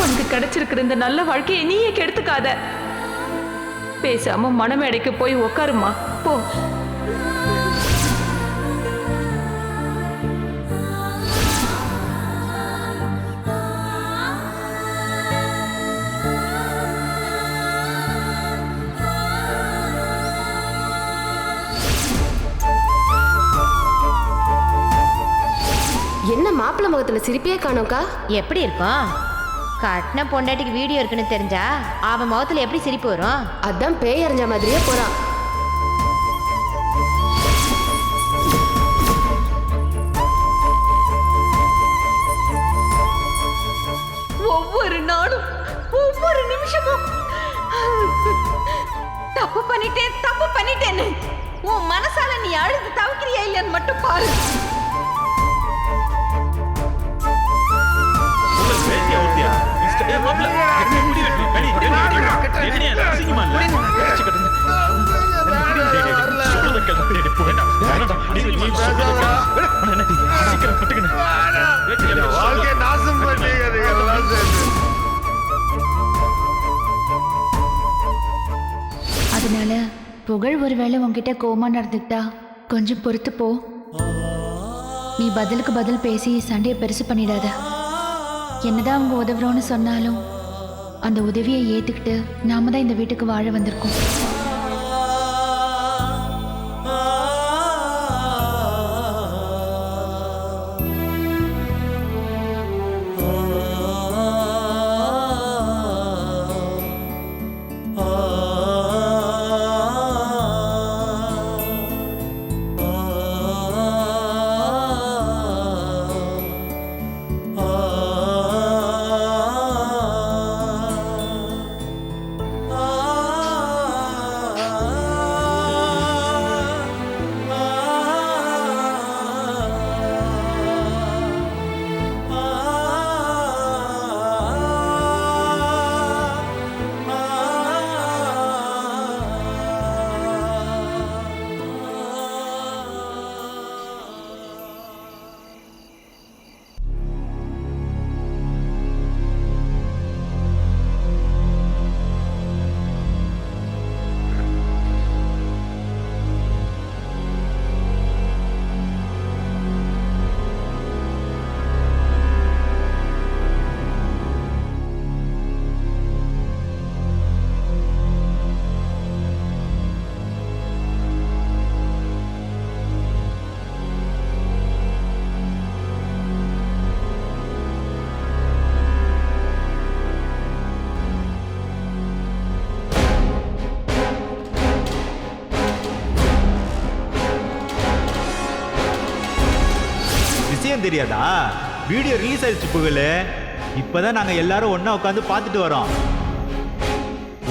உனக்கு கிடைச்சிருக்கிற இந்த நல்ல வாழ்க்கையை நீயே கெடுத்துக்காத. பேசாம மணமேடைக்கு போய் உக்காருமா, போ. என்ன மாப்பிள்ளை முகத்துல சிரிப்பே காணோக்கா? எப்படி இருக்கும்? கட்டின பொண்டாட்டிக்கு வீடியோ இருக்குன்னு தெரிஞ்சா அவன் முகத்துல எப்படி சிரிப்பு வரும்? அதான் பேய் அறிஞ்ச மாதிரியே போறான். ஒவ்வொரு நாளும் ஒவ்வொரு நிமிஷமும் தப்பு பண்ணிட்டேன்னு உன் மனசால நீ அழுது தவிக்கிறியா இல்லையான்னு மட்டும் பாரு. அதனால புகழ் ஒருவேளை உன்கிட்ட கோமா நடந்துக்கிட்டா கொஞ்சம் பொறுத்து போ. நீ பதிலுக்கு பதில் பேசி சண்டையை பெருசு பண்ணிடாத. என்னதான் அவங்க உதவுறோன்னு சொன்னாலும் அந்த உதவியை ஏத்துக்கிட்டு நாம தான் இந்த வீட்டுக்கு வாழ வந்திருக்கோம். தெரியாதா? வீடியோ ரிலீஸ் ஆயிடுச்சு புகழ். இப்பதான் நாங்க எல்லாரும் ஒண்ணா உட்காந்து பார்த்துட்டு வரோம்.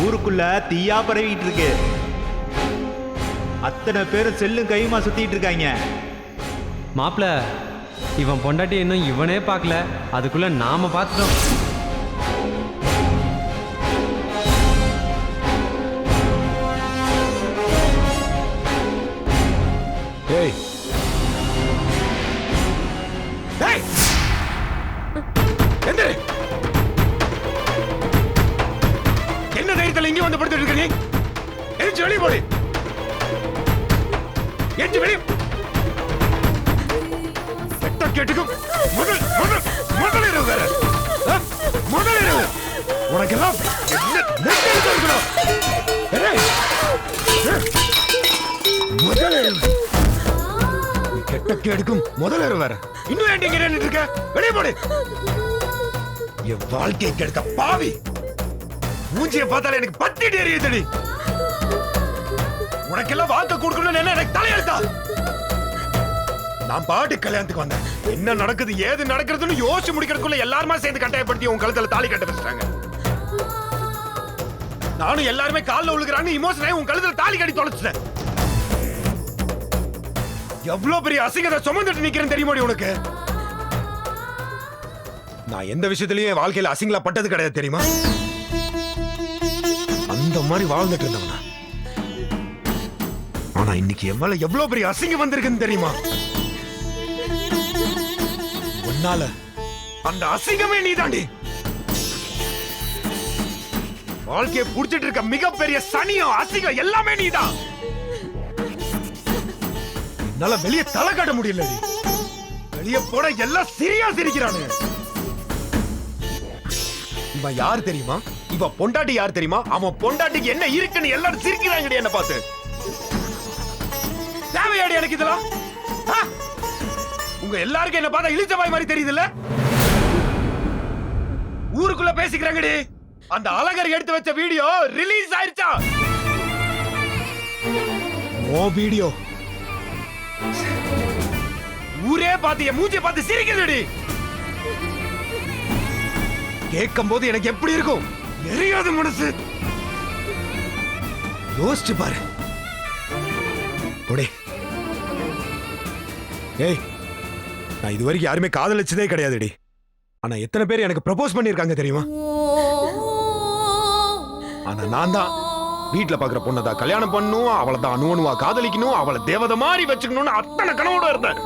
ஊருக்குள்ள தீயா பரவிட்டு இருக்கு. அத்தனை பேரும் செல்லும் கையுமா சுத்திட்டு இருக்காங்க. மாப்பிள்ள, இவன் பொண்டாட்டி இன்னும் இவனே பார்க்கல, அதுக்குள்ள நாம பார்த்துட்டோம். என்ன தைரியத்தில் இங்கே வந்து படுத்துட்டு இருக்க? நீ எரிச்சு வெளியே போடு. எரிச்சு வெளியே கேட்டுக்கும். முதலிரவு வேற, முதலிரவு உனக்கெல்லாம் முதலிரவு கெட்ட கேடுக்கும் முதலிரவு வேற. இன்னும் ஏன் இருக்க? வெளியே போடு. என் வாழ்க்கையை கெடுக்க பாவி. மூஞ்சியை பார்த்தாலே எனக்கு பத்திட்டு எரியுதடி. உனக்கெல்லாம் வாழ்க்கை கொடுக்கணும்னு எனக்கு தலையெழுத்தா? நான் பாட்டு கல்யாணத்துக்கு வந்தேன். என்ன நடக்குது ஏது நடக்கிறதுன்னு யோசிச்சு முடிக்கிறதுக்குள்ள எல்லாருமே சேர்ந்து கட்டாயப்படுத்தி உன் கழுத்துல தாலி கட்ட வச்சுட்டாங்க. நானும் எல்லாருமே காலில் விழுகிறாங்க இமோஷனாக உன் கழுத்துல தாலி கட்டி தொலைச்சிட்டேன். எவ்வளவு பெரிய அசிங்கத்தை சுமந்துட்டு நிக்கிறேன் தெரியுமா உனக்கு? நான் எந்த விஷயத்திலயும் வாழ்க்கையில அசிங்களா பட்டது கிடையாது தெரியுமா? அந்த மாதிரி வாழ்ந்துட்டு இருந்தவனா. ஆனா இன்னைக்கு எவ்வளவு பெரிய அசிங்கம் வந்திருக்குன்னு தெரியுமா? உன்னால அந்த அசிங்கமே நீ தாண்டி. வாழ்க்கையை புடிச்சிட்டு இருக்க மிகப்பெரிய சனியம் அசிங்கம் எல்லாமே நீதான். என்னால வெளியே தலை காட்ட முடியல. வெளியே போட எல்லாம் சிரியா சிரிக்கிறானு. இவன் யார் தெரியுமா? இவன் பொண்டாட்டி யார் தெரியுமா? அவன் பொண்டாட்டிக்கு என்ன இருக்குன்னு எல்லாரும் சிரிக்கிறாங்கடி என்ன பார்த்து. தேவையாடி எனக்கு இதெல்லாம்? உங்க எல்லாருக்கும் என்ன பார்த்தா இழிச்ச வாய் மாதிரி தெரியுதுல்ல? ஊருக்குள்ள பேசிக்கிறாங்கடி. அந்த அழகர் எடுத்து வச்ச வீடியோ ரிலீஸ் ஆயிருச்சா? ஓ வீடியோ ஊரே பார்த்து என் மூஞ்சியை பார்த்து சிரிக்குதுடி. கேட்கும் போது எனக்கு எப்படி இருக்கும்? எரியாது மனசு. யோசிச்சு பாரு. போடே. ஏய், நான் இதுவரைக்கும் யாருமே காதலிச்சதே கிடையாதுடி. ஆனா எத்தனை பேர் எனக்கு ப்ரப்போஸ் பண்ணிருக்காங்க தெரியுமா? ஆனா நான் தான் வீட்டுல பாக்குற பொண்ணதான் கல்யாணம் பண்ணணும், அவளை தான் அணுவணுவா காதலிக்கணும், அவளை தேவதை மாதிரி வச்சுக்கணும்னு அத்தனை கனவோட இருந்தேன்.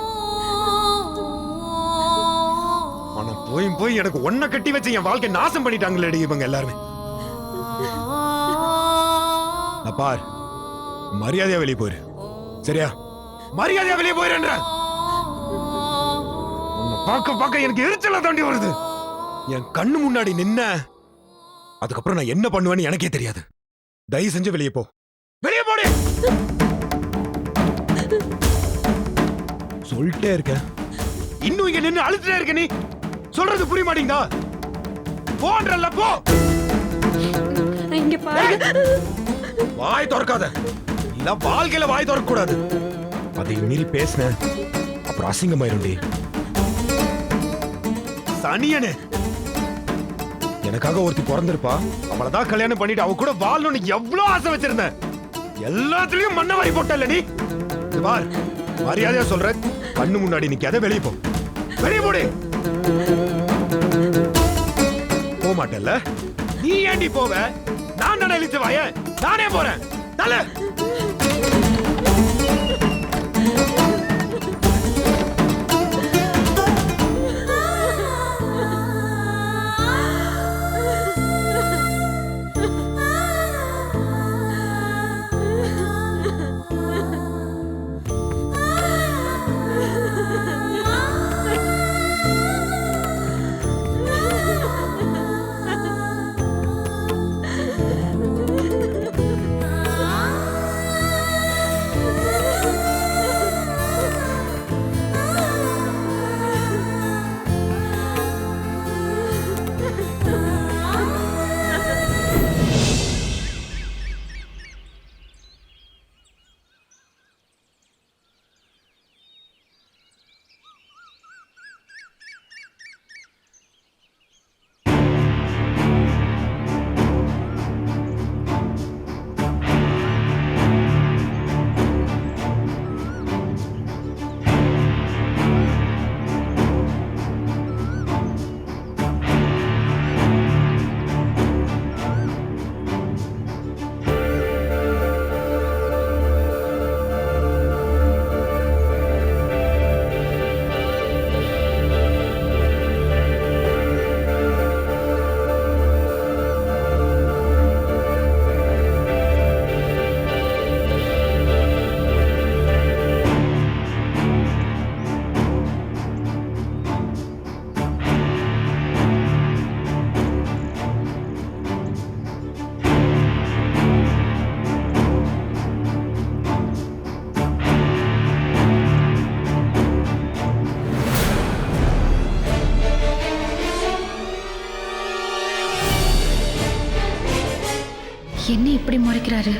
ஆனா போய் எனக்கு ஒன்ன கட்டி வச்சு என் வாழ்க்கை நாசம் பண்ணிட்டாங்களேடி இவங்க எல்லாருமே. அப்பார், மரியாதையா வெளியே போயிரு. சரியா? மரியாதையா வெளியே போயிருன்ற. உன்னை பார்க்க எனக்கு எரிச்சலா தாண்டி வருது. என் கண்ணு முன்னாடி நின்ன அதுக்கப்புறம் நான் என்ன பண்ணுவேன்னு எனக்கே தெரியாது. தயவு செஞ்சு வெளியே போ. வெளியே போடு. சொல்லிட்டே இருக்க, இன்னும் இங்க நின்னு அழுத்துட்டே இருக்க. நீ சொல்றது புரிய மாட்டீங்களா? போன்றல்ல, போ. இங்க பாருங்க. வாய் திறக்காத. இல்ல வாழ்க்கையில வாய் திறக்க கூடாது. அதை மீறி பேசின அப்புறம் அசிங்கமாயிருண்டி. சனியனே, எனக்காக ஒருத்தி பிறந்திருப்பா. அவளதான் கல்யாணம் பண்ணிட்டு அவ கூட வாழணும்னு எவ்வளவு ஆசை வச்சிருந்தேன். எல்லாத்துலயும் மண்ணை வாரி போட்டல நீ. பார், மரியாதையா சொல்ற, கண்ணு முன்னாடி நிக்காத. வெளியே போ. வெளியே போடு. போக மாட்டல்ல? நீ ஏண்டி போவ? நான் தானே இழுத்து வாய. நானே போறேன். தல என்ன இப்படி முறைக்கிறாரு?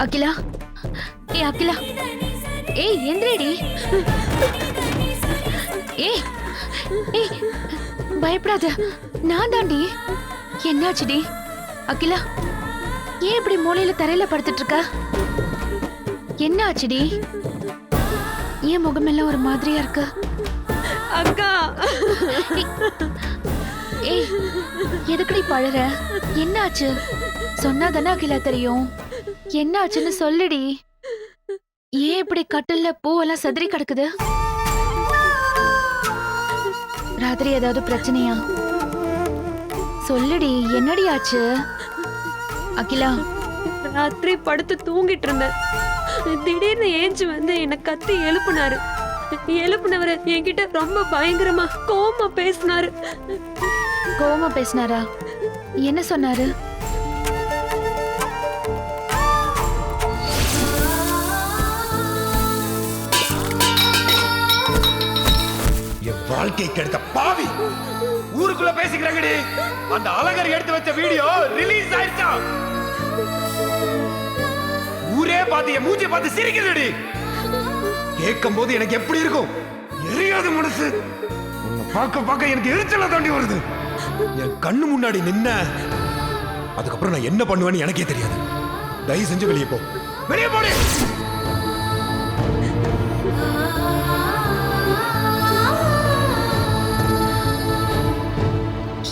அகிலா ஏய் அகிலா ஏய் எந்திரடி ஏய் ஏய் பயப்படாத நான் தாண்டி என்னாச்சுடி அகிலா ஏன் இப்படி மூலையில தரையில படுத்துட்டு இருக்க என்ன ஆச்சுடி ஏன் முகமெல்லாம் ஒரு மாதிரியா இருக்கு அக்கா ஏய் எதுக்குடி பழற என்ன ஆச்சு சொன்னாதானே அகிலா தெரியும் என்ன ஆச்சுன்னு சொல்லுடி ஏன் இப்படி கட்டில்ல பூவெல்லாம் சதுரி கிடக்குது ராத்திரி ஏதாவது பிரச்சனையா சொல்லுடி என்னடி ஆச்சு அகிலா ராத்திரி படுத்து தூங்கிட்டு இருந்தேன். திடீர்னு ஏஞ்சி வந்து என்னை கத்தி எழுப்புனாரு. எழுப்புனவர் என்கிட்ட ரொம்ப பயங்கரமா கோவமா பேசினாரு. கோவமா பேசினாரா என்ன சொன்னாரு என் வாழ்க்கை கெடுத்த பாவி ஊருக்குள்ள பேசிக்கிறாங்கடி. அந்த அழகர் எடுத்து வச்ச வீடியோ ரிலீஸ் ஆயிடுச்சா? ஊரே பார்த்து என் மூஞ்சி பார்த்து சிரிக்குதுடி. கேட்கும் போது எனக்கு எப்படி இருக்கும்? எரியாது மனசு. உன்னை பார்க்க பார்க்க எனக்கு எரிச்சல தாண்டி வருது. என் கண்ணு முன்னாடி நின்ன அதுக்கப்புறம் நான் என்ன பண்ணுவேன்னு எனக்கே தெரியாது. தயவு செஞ்சு வெளியே போ, வெளியே போடு.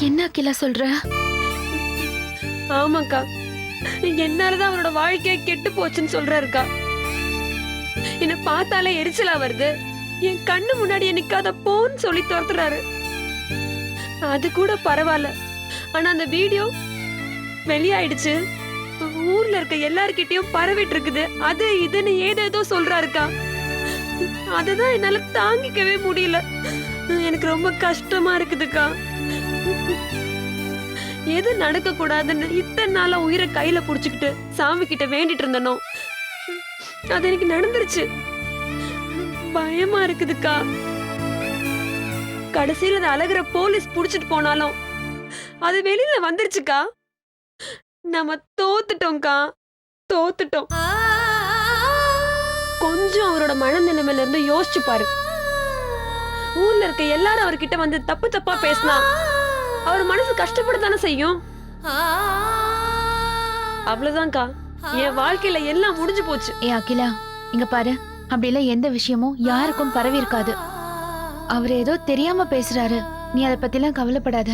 என்ன அகிலா சொல்ற ஆமாக்கா, என்னாலதான் அவரோட வாழ்க்கையை கெட்டு போச்சுன்னு சொல்றாருக்கா. என்ன பார்த்தாலே எரிச்சலா வருது. என் கண்ணு முன்னாடி நிக்காத போன்னு சொல்லி துரத்துறாரு. அது கூட பரவாயில்ல, ஆனா அந்த வீடியோ வெளியாயிடுச்சு. ஊர்ல இருக்க எல்லார்கிட்டயும் பரவிட்டு இருக்குது. அது இதுன்னு ஏதேதோ சொல்றாருக்கா. அதுதான் என்னால தாங்கிக்கவே முடியல. எனக்கு ரொம்ப கஷ்டமா இருக்குதுக்கா. எது நடக்க கூடாதுன்னு இத்தனை நாளா உயிரை கையில புடிச்சுக்கிட்டு சாமி கிட்ட வேண்டிட்டு இருந்தனோ அது எனக்கு நடந்துருச்சு. பயமா இருக்குதுக்கா. கடைசியில அந்த அழகுற போலீஸ் புடிச்சிட்டு போனாலும் அது வெளியில வந்துருச்சுக்கா. நம்ம தோத்துட்டோம்க்கா, தோத்துட்டோம். கொஞ்சம் அவரோட மனநிலைமையில இருந்து யோசிச்சு பாரு. ஊர்ல இருக்க எல்லாரும் அவர்கிட்ட வந்து தப்பு தப்பா பேசினா அவர் மனசு கஷ்டப்படத்தானே செய்யும். அவ்வளவுதான்க்கா, என் வாழ்க்கையில எல்லாம் முடிஞ்சு போச்சு. ஏ அகிலா இங்க பாரு, அப்படிலாம் எந்த விஷயமும் யாருக்கும் பரவி இருக்காது. அவர் ஏதோ தெரியாம பேசுறாரு, நீ அதை பத்திலாம் கவலைப்படாத.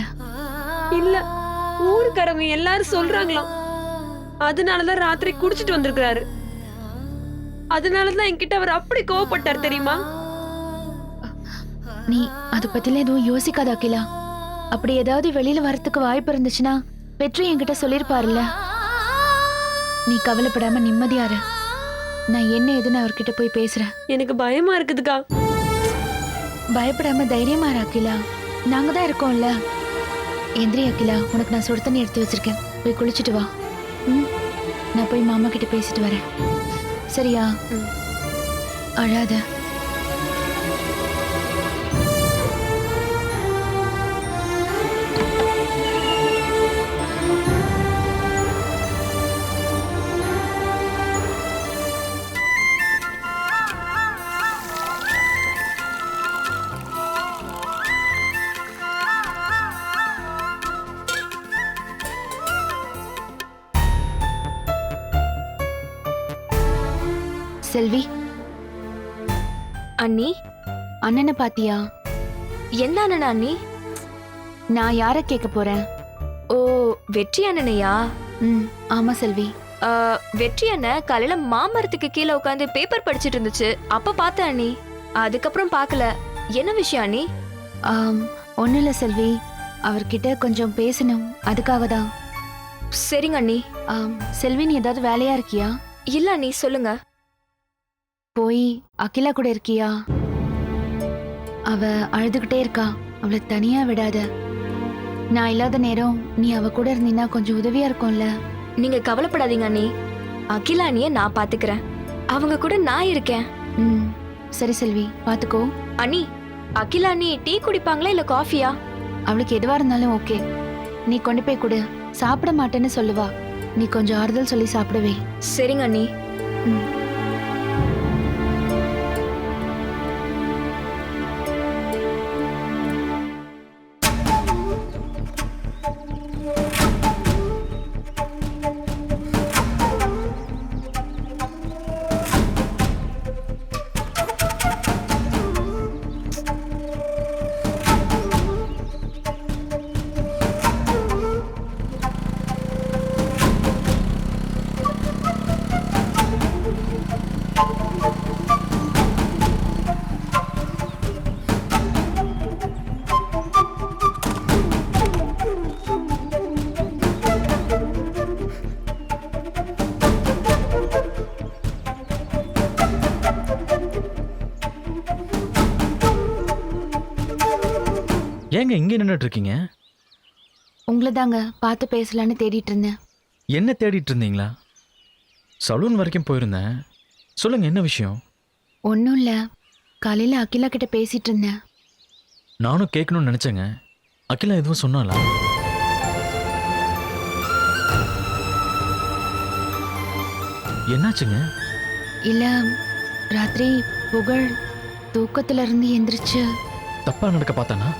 இல்ல, ஊருக்காரங்க எல்லாரும் சொல்றாங்களாம் அதனாலதான் ராத்திரி குடிச்சிட்டு வந்திருக்கிறாரு. அதனாலதான் என்கிட்ட அவர் அப்படி கோவப்பட்டார் தெரியுமா? நீ அதை பத்திலாம் எதுவும் யோசிக்காத அகிலா. அப்படி ஏதாவது வெளியில வரத்துக்கு வாய்ப்பு இருந்துச்சுன்னா வெற்றி என்கிட்ட சொல்லிருப்பாருல்ல. நீ கவலைப்படாம நிம்மதியாரு. நான் என்ன ஏதுன்னு அவர்கிட்ட போய் பேசுறேன். எனக்கு பயமா இருக்குதுக்கா. பயப்படாம தைரியமா இரு அகிலா, நாங்க தான் இருக்கோம்ல. எந்திரி அகிலா, உனக்கு நான் சுடு தண்ணி எடுத்து வச்சிருக்கேன், போய் குளிச்சுட்டு வா. நான் போய் மாமா கிட்ட பேசிட்டு வரேன், சரியா? அழாத. செல்வி, அண்ணி, அண்ணனை பாத்தியா? என்ன அண்ணனா அண்ணி? நான் யார கேட்க போறேன்? ஓ, வெற்றி அண்ணனையா? ஆமா செல்வி. வெற்றி அண்ணன் காலையில மாமரத்துக்கு கீழே உட்காந்து பேப்பர் படிச்சிட்டு இருந்துச்சு, அப்ப பார்த்தேன் அண்ணி. அதுக்கப்புறம் பார்க்கல. என்ன விஷயம் அண்ணி? ஒன்னும் இல்ல செல்வி, அவர்கிட்ட கொஞ்சம் பேசணும், அதுக்காக தான். சரிங்க அண்ணி. செல்வி, நீ ஏதாவது வேலையா இருக்கியா? இல்ல அண்ணி, சொல்லுங்க. போய் அகிலா கூட இருக்கியா? அவ அழுதுகிட்டே இருக்கா, அவளை தனியா விடாத. நான் இல்லாத நேரம் நீ அவ கூட இருந்தீன்னா கொஞ்சம் உதவியா இருக்கும்ல. நீங்க கவலைப்படாதீங்க அண்ணி, அகிலா அண்ணிய நான் பாத்துக்கிறேன். அவங்க கூட நான் இருக்கேன். சரி செல்வி, பாத்துக்கோ. அண்ணி, அகிலா அண்ணி டீ குடிப்பாங்களா இல்ல காஃபியா? அவளுக்கு எதுவா இருந்தாலும் ஓகே, நீ கொண்டு போய் கொடு. சாப்பிட மாட்டேன்னு சொல்லுவா, நீ கொஞ்சம் ஆறுதல் சொல்லி சாப்பிடவே. சரிங்க அண்ணி. ஏங்க இங்கே நின்றுட்டு இருக்கீங்க? உங்களை தாங்க பார்த்து பேசலான்னு தேடிட்டு இருந்தேன். என்ன தேடிட்டு இருந்தீங்களா? சலூன் வரைக்கும் போயிருந்தேன். சொல்லுங்க, என்ன விஷயம்? ஒன்றும் இல்லை, காலையில் அகிலா கிட்ட பேசிட்டு இருந்தேன். நானும் கேட்கணும்னு நினச்சேங்க. அகிலா எதுவும் சொன்னாலா? என்னாச்சுங்க? இல்லை, ராத்திரி புகழ் தூக்கத்துல இருந்து எந்திரிச்சு தப்பா நடக்க பார்த்தானா?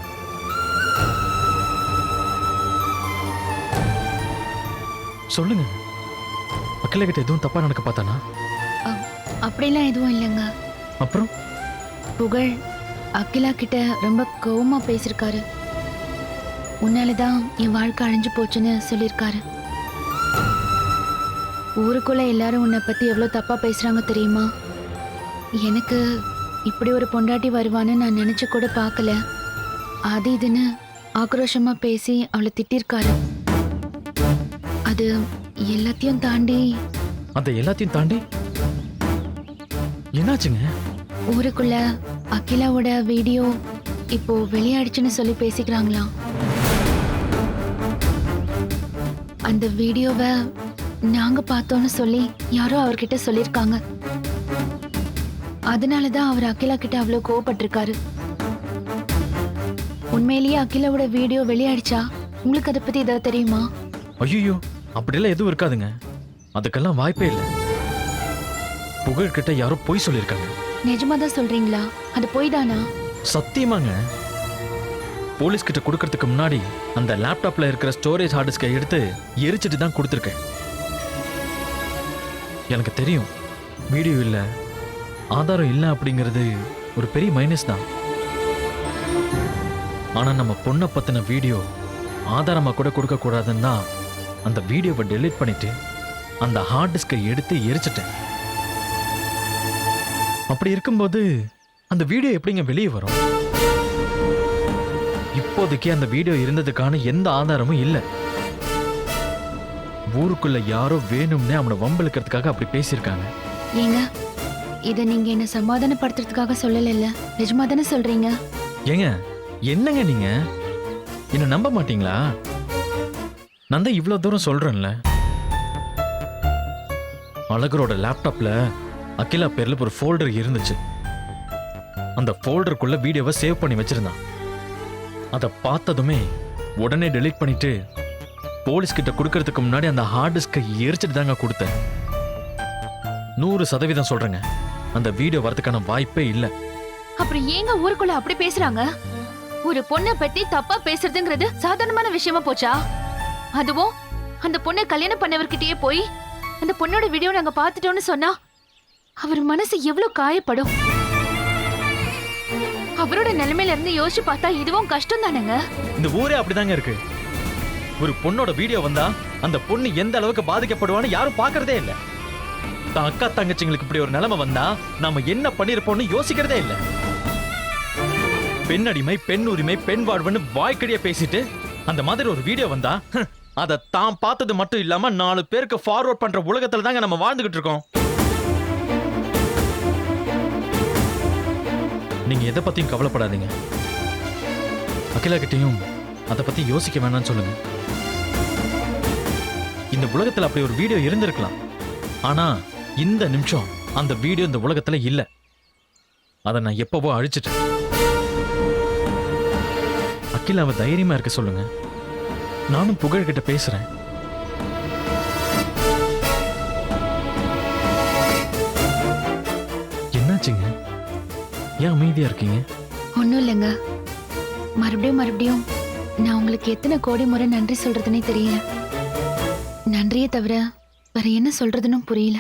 சொல்லுங்க, அகிலா கிட்ட எதுவும் தப்பா நடக்க பார்த்தானா? அப்படிலாம் எதுவும் இல்லைங்க. அப்புறம் புகழ் அகிலா கிட்ட ரொம்ப கோவமா பேசியிருக்காரு. உன்னால தான் என் வாழ்க்கை அழிஞ்சு போச்சுன்னு சொல்லியிருக்காரு. ஊருக்குள்ள எல்லாரும் உன்னை பத்தி எவ்வளோ தப்பா பேசுறாங்க தெரியுமா? எனக்கு இப்படி ஒரு பொண்டாட்டி வருவான்னு நான் நினைச்சு கூட பார்க்கல. அது இதுன்னு ஆக்ரோஷமா பேசி அவளை திட்டிருக்காரு. அது எல்லாத்தையும் தாண்டி என்னாச்சுங்க? ஊருக்குள்ள அகிலாவோட வீடியோ இப்போ வெளியாயிடுச்சுன்னு சொல்லி பேசிக்கிறாங்களாம். அந்த வீடியோவை நாங்க பார்த்தோன்னு சொல்லி யாரோ அவர்கிட்ட சொல்லியிருக்காங்க. அதனாலதான் அவர் அகிலா கிட்ட அவ்வளோ கோவப்பட்டிருக்காரு. உண்மையிலேயே அகிலாவோட வீடியோ வெளியாயிடுச்சா? உங்களுக்கு அதை பத்தி ஏதாவது தெரியுமா? ஐயோ, அப்படியெல்லாம் எதுவும் இருக்காதுங்க. அதுக்கெல்லாம் வாய்ப்பே இல்லை. புகழ்கிட்ட யாரோ பொய் சொல்லியிருக்காங்க. நிஜமா தான் சொல்றீங்களா? அது பொய் தானா? சத்தியமாங்க. போலீஸ் கிட்ட கொடுக்கறதுக்கு முன்னாடி அந்த லேப்டாப்ல இருக்கிற ஸ்டோரேஜ் ஹார்ட் டிஸ்கை எடுத்து எரிச்சிட்டு தான் கொடுத்துருக்கேன். எனக்கு தெரியும், வீடியோ இல்லை, ஆதாரம் இல்லை அப்படிங்கிறது ஒரு பெரிய மைனஸ் தான். ஆனா நம்ம பொண்ணை பத்தின வீடியோ ஆதாரமா கூட கொடுக்க கூடாதுன்னு தான் அந்த வீடியோவை டெலீட் பண்ணிட்டு அந்த ஹார்ட் டிஸ்கை எடுத்து எரிச்சிட்டேன். அப்படி இருக்கும்போது அந்த வீடியோ எப்படிங்க வெளியே வரும்? இப்போதைக்கு அந்த வீடியோ இருந்ததுக்கான எந்த ஆதாரமும் இல்லை. ஊருக்குள்ள யாரோ வேணும்னே அவனை வம்பளுக்கிறதுக்காக அப்படி பேசியிருக்காங்க. ஏங்க, இதை நீங்க என்ன சமாதானப்படுத்துறதுக்காக சொல்லல, நிஜமா தானே சொல்றீங்க? ஏங்க, என்னங்க நீங்க என்ன நம்ப மாட்டீங்களா? நான் தான் இவ்வளவு தூரம் சொல்றேன்ல. அழகரோட லேப்டாப்ல அகிலா பேர்ல ஒரு ஃபோல்டர் இருந்துச்சு. அந்த ஃபோல்டருக்குள்ள வீடியோவை சேவ் பண்ணி வச்சிருந்தான். அதை பார்த்ததுமே உடனே டெலீட் பண்ணிட்டு போலீஸ் கிட்ட கொடுக்கறதுக்கு முன்னாடி அந்த ஹார்ட் டிஸ்கை எரிச்சிட்டு தாங்க கொடுத்தேன். 100% சொல்றேங்க, அந்த வீடியோ வரதுக்கான வாய்ப்பே இல்லை. அப்புறம் ஏங்க ஊருக்குள்ள அப்படி பேசுறாங்க? ஒரு பொண்ணை பத்தி தப்பா பேசுறதுங்கிறது சாதாரணமான விஷயமா போச்சா? அதுவும் அந்த பொண்ணை கல்யாணம் பண்ணவர்கிட்டயே போய் அந்த பொண்ணோட வீடியோ நாங்க பார்த்துட்டோம்னு சொன்னா அவர் மனசு எவ்வளவு காயப்படும். அவரோட நிலைமையில இருந்து யோசிச்சு பார்த்தா இதுவும் கஷ்டம் தானேங்க. இந்த ஊரே அப்படிதாங்க இருக்கு. ஒரு பொண்ணோட வீடியோ வந்தா அந்த பொண்ணு எந்த அளவுக்கு பாதிக்கப்படுவான்னு யாரும் பாக்குறதே இல்ல. தான் அக்கா தங்கச்சிங்களுக்கு இப்படி ஒரு நிலைமை வந்தா நாம என்ன பண்ணிருப்போம்னு யோசிக்கிறதே இல்ல. பெண் அடிமை, பெண் உரிமை, பெண் வாழ்வுன்னு வாய்க்கடியா பேசிட்டு அந்த மாதிரி ஒரு வீடியோ வந்தா அதை தான் பார்த்தது மட்டும் இல்லாம 4 பேருக்கு ஃபார்வர்ட் பண்ற உலகத்துல தாங்க நம்ம வாழ்ந்துகிட்டு இருக்கோம். நீங்க எதை பத்தியும் கவலைப்படாதீங்க. அகிலா கிட்டையும் அதை பத்தி யோசிக்க வேணாம்னு சொல்லுங்க. இந்த உலகத்துல அப்படி ஒரு வீடியோ இருந்திருக்கலாம். ஆனா இந்த நிமிஷம் அந்த வீடியோ இந்த உலகத்துல இல்ல. அதை நான் எப்பவோ அழிச்சிட்டேன். அகிலாவை தைரியமா இருக்க சொல்லுங்க. நானும் புகழ்கிட்ட பேசுறேன். ஏன் அமைதியா இருக்கீங்க? ஒன்றும் இல்லைங்க. மறுபடியும் நான் உங்களுக்கு எத்தனை கோடி முறை நன்றி சொல்றதுன்னே தெரியல. நன்றியே தவிர வேற என்ன சொல்றதுன்னு புரியல.